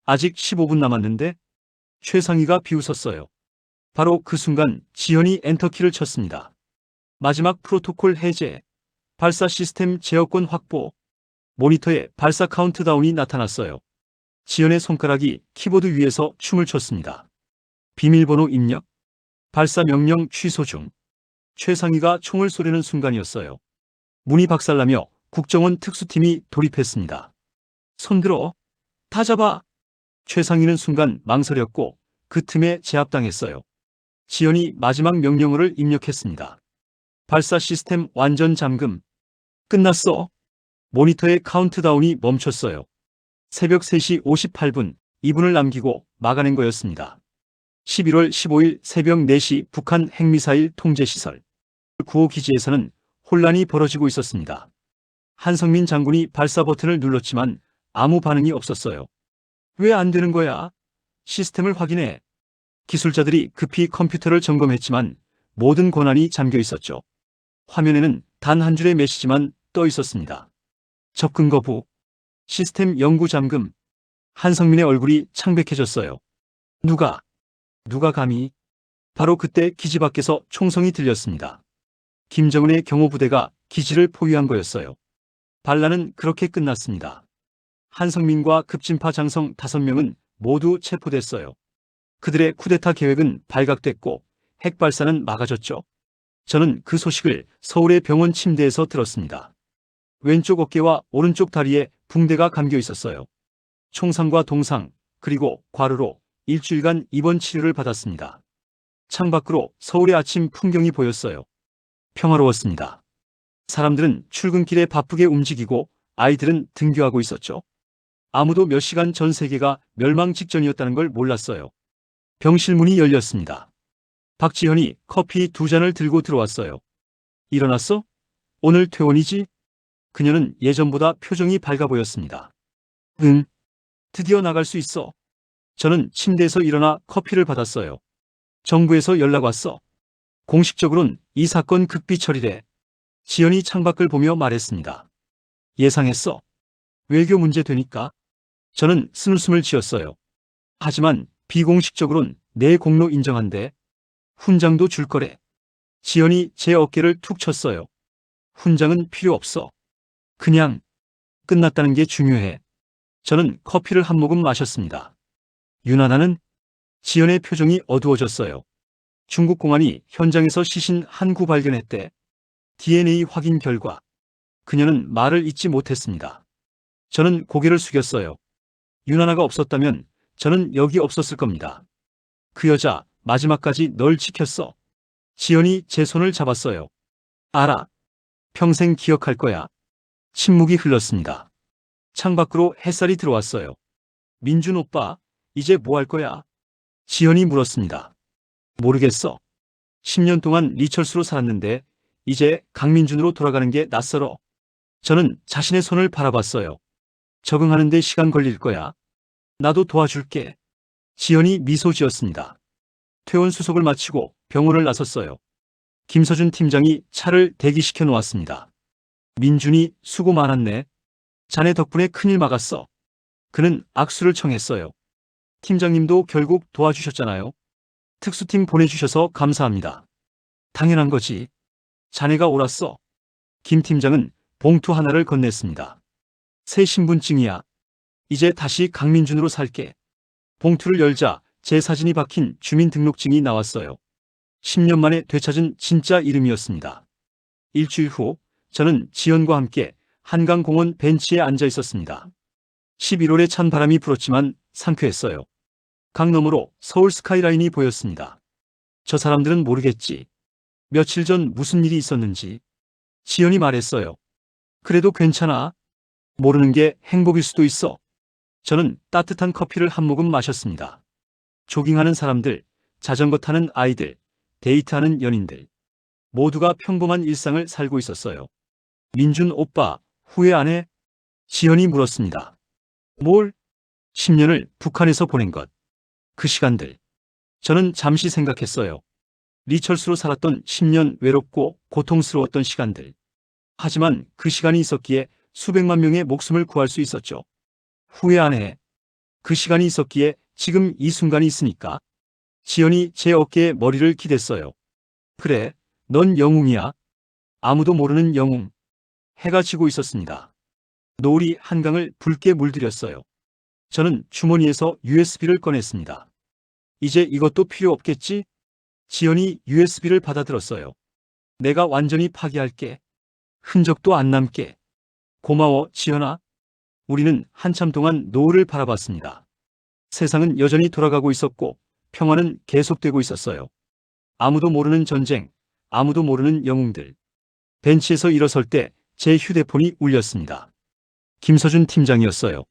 아직 15분 남았는데? 최상희가 비웃었어요. 바로 그 순간 지연이 엔터키를 쳤습니다. 마지막 프로토콜 해제. 발사 시스템 제어권 확보. 모니터에 발사 카운트다운이 나타났어요. 지연의 손가락이 키보드 위에서 춤을 췄습니다. 비밀번호 입력. 발사 명령 취소 중. 최상희가 총을 쏘려는 순간이었어요. 문이 박살나며 국정원 특수팀이 돌입했습니다. 손들어. 다 잡아. 최상희는 순간 망설였고 그 틈에 제압당했어요. 지연이 마지막 명령어를 입력했습니다. 발사 시스템 완전 잠금. 끝났어. 모니터의 카운트다운이 멈췄어요. 새벽 3시 58분, 2분을 남기고 막아낸 거였습니다. 11월 15일 새벽 4시 북한 핵미사일 통제시설 9호 기지에서는 혼란이 벌어지고 있었습니다. 한성민 장군이 발사 버튼을 눌렀지만 아무 반응이 없었어요. 왜 안 되는 거야? 시스템을 확인해. 기술자들이 급히 컴퓨터를 점검했지만 모든 권한이 잠겨 있었죠. 화면에는 단 한 줄의 메시지만 떠 있었습니다. 접근 거부. 시스템 연구 잠금. 한성민의 얼굴이 창백해졌어요. 누가 감히? 바로 그때 기지 밖에서 총성이 들렸습니다. 김정은의 경호부대가 기지를 포위한 거였어요. 반란은 그렇게 끝났습니다. 한성민과 급진파 장성 5명은 모두 체포됐어요. 그들의 쿠데타 계획은 발각됐고 핵발사는 막아졌죠. 저는 그 소식을 서울의 병원 침대에서 들었습니다. 왼쪽 어깨와 오른쪽 다리에 붕대가 감겨 있었어요. 총상과 동상, 그리고 과로로 일주일간 입원 치료를 받았습니다. 창밖으로 서울의 아침 풍경이 보였어요. 평화로웠습니다. 사람들은 출근길에 바쁘게 움직이고 아이들은 등교하고 있었죠. 아무도 몇 시간 전 세계가 멸망 직전이었다는 걸 몰랐어요. 병실 문이 열렸습니다. 박지현이 커피 2잔을 들고 들어왔어요. 일어났어? 오늘 퇴원이지? 그녀는 예전보다 표정이 밝아 보였습니다. 응. 드디어 나갈 수 있어. 저는 침대에서 일어나 커피를 받았어요. 정부에서 연락 왔어. 공식적으론 이 사건 극비 처리래. 지연이 창밖을 보며 말했습니다. 예상했어. 외교 문제 되니까. 저는 쓴웃음을 지었어요. 하지만 비공식적으론 내 공로 인정한대. 훈장도 줄 거래. 지연이 제 어깨를 툭 쳤어요. 훈장은 필요 없어. 그냥 끝났다는 게 중요해. 저는 커피를 한 모금 마셨습니다. 윤하나는? 지연의 표정이 어두워졌어요. 중국 공안이 현장에서 시신 한 구 발견했대. DNA 확인 결과. 그녀는 말을 잇지 못했습니다. 저는 고개를 숙였어요. 윤하나가 없었다면 저는 여기 없었을 겁니다. 그 여자 마지막까지 널 지켰어. 지연이 제 손을 잡았어요. 알아. 평생 기억할 거야. 침묵이 흘렀습니다. 창밖으로 햇살이 들어왔어요. 민준 오빠, 이제 뭐 할 거야? 지연이 물었습니다. 모르겠어. 10년 동안 리철수로 살았는데 이제 강민준으로 돌아가는 게 낯설어. 저는 자신의 손을 바라봤어요. 적응하는 데 시간 걸릴 거야. 나도 도와줄게. 지연이 미소 지었습니다. 퇴원 수속을 마치고 병원을 나섰어요. 김서준 팀장이 차를 대기시켜 놓았습니다. 민준이 수고 많았네. 자네 덕분에 큰일 막았어. 그는 악수를 청했어요. 팀장님도 결국 도와주셨잖아요. 특수팀 보내주셔서 감사합니다. 당연한 거지. 자네가 옳았어. 김 팀장은 봉투 하나를 건넸습니다. 새 신분증이야. 이제 다시 강민준으로 살게. 봉투를 열자 제 사진이 박힌 주민등록증이 나왔어요. 10년 만에 되찾은 진짜 이름이었습니다. 일주일 후 저는 지연과 함께 한강공원 벤치에 앉아 있었습니다. 11월에 찬 바람이 불었지만 상쾌했어요. 강 너머로 서울 스카이라인이 보였습니다. 저 사람들은 모르겠지. 며칠 전 무슨 일이 있었는지. 지연이 말했어요. 그래도 괜찮아. 모르는 게 행복일 수도 있어. 저는 따뜻한 커피를 한 모금 마셨습니다. 조깅하는 사람들, 자전거 타는 아이들, 데이트하는 연인들. 모두가 평범한 일상을 살고 있었어요. 민준 오빠, 후회 안 해? 지연이 물었습니다. 뭘? 10년을 북한에서 보낸 것. 그 시간들. 저는 잠시 생각했어요. 리철수로 살았던 10년 외롭고 고통스러웠던 시간들. 하지만 그 시간이 있었기에 수백만 명의 목숨을 구할 수 있었죠. 후회 안 해. 그 시간이 있었기에 지금 이 순간이 있으니까. 지연이 제 어깨에 머리를 기댔어요. 그래, 넌 영웅이야. 아무도 모르는 영웅. 해가 지고 있었습니다. 노을이 한강을 붉게 물들였어요. 저는 주머니에서 USB를 꺼냈습니다. 이제 이것도 필요 없겠지? 지연이 USB를 받아들었어요. 내가 완전히 파기할게. 흔적도 안 남게. 고마워, 지연아. 우리는 한참 동안 노을을 바라봤습니다. 세상은 여전히 돌아가고 있었고 평화는 계속되고 있었어요. 아무도 모르는 전쟁, 아무도 모르는 영웅들. 벤치에서 일어설 때 제 휴대폰이 울렸습니다. 김서준 팀장이었어요.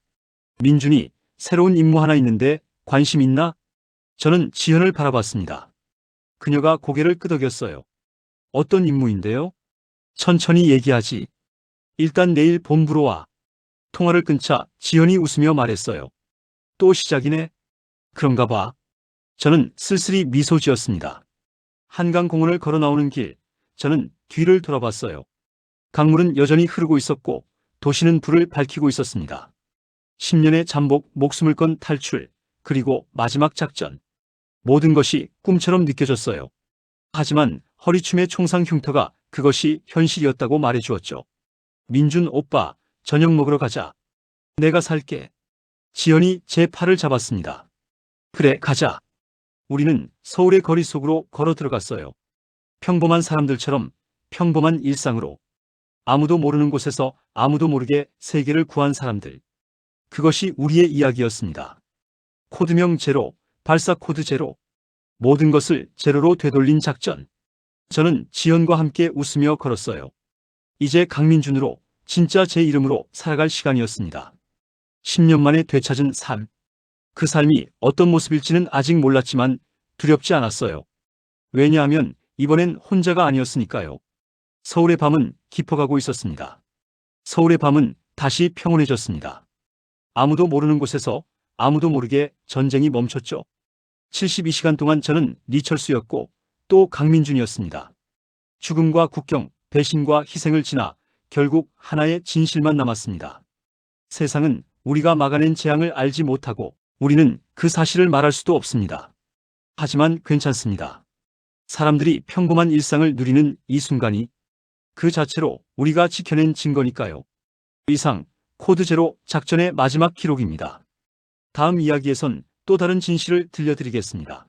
민준이 새로운 임무 하나 있는데 관심 있나? 저는 지연을 바라봤습니다. 그녀가 고개를 끄덕였어요. 어떤 임무인데요? 천천히 얘기하지. 일단 내일 본부로 와. 통화를 끊자 지연이 웃으며 말했어요. 또 시작이네? 그런가 봐. 저는 쓸쓸히 미소 지었습니다. 한강공원을 걸어 나오는 길, 저는 뒤를 돌아봤어요. 강물은 여전히 흐르고 있었고 도시는 불을 밝히고 있었습니다. 10년의 잠복, 목숨을 건 탈출, 그리고 마지막 작전. 모든 것이 꿈처럼 느껴졌어요. 하지만 허리춤의 총상 흉터가 그것이 현실이었다고 말해주었죠. 민준 오빠, 저녁 먹으러 가자. 내가 살게. 지연이 제 팔을 잡았습니다. 그래, 가자. 우리는 서울의 거리 속으로 걸어 들어갔어요. 평범한 사람들처럼 평범한 일상으로. 아무도 모르는 곳에서 아무도 모르게 세계를 구한 사람들. 그것이 우리의 이야기였습니다. 코드명 제로, 발사 코드 제로. 모든 것을 제로로 되돌린 작전. 저는 지연과 함께 웃으며 걸었어요. 이제 강민준으로, 진짜 제 이름으로 살아갈 시간이었습니다. 10년 만에 되찾은 삶. 그 삶이 어떤 모습일지는 아직 몰랐지만 두렵지 않았어요. 왜냐하면 이번엔 혼자가 아니었으니까요. 서울의 밤은 깊어가고 있었습니다. 서울의 밤은 다시 평온해졌습니다. 아무도 모르는 곳에서 아무도 모르게 전쟁이 멈췄죠. 72시간 동안 저는 리철수였고 또 강민준이었습니다. 죽음과 국경, 배신과 희생을 지나 결국 하나의 진실만 남았습니다. 세상은 우리가 막아낸 재앙을 알지 못하고 우리는 그 사실을 말할 수도 없습니다. 하지만 괜찮습니다. 사람들이 평범한 일상을 누리는 이 순간이 그 자체로 우리가 지켜낸 증거니까요. 이상 코드 제로 작전의 마지막 기록입니다. 다음 이야기에선 또 다른 진실을 들려드리겠습니다.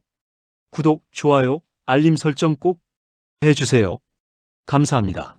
구독, 좋아요, 알림 설정 꼭 해주세요. 감사합니다.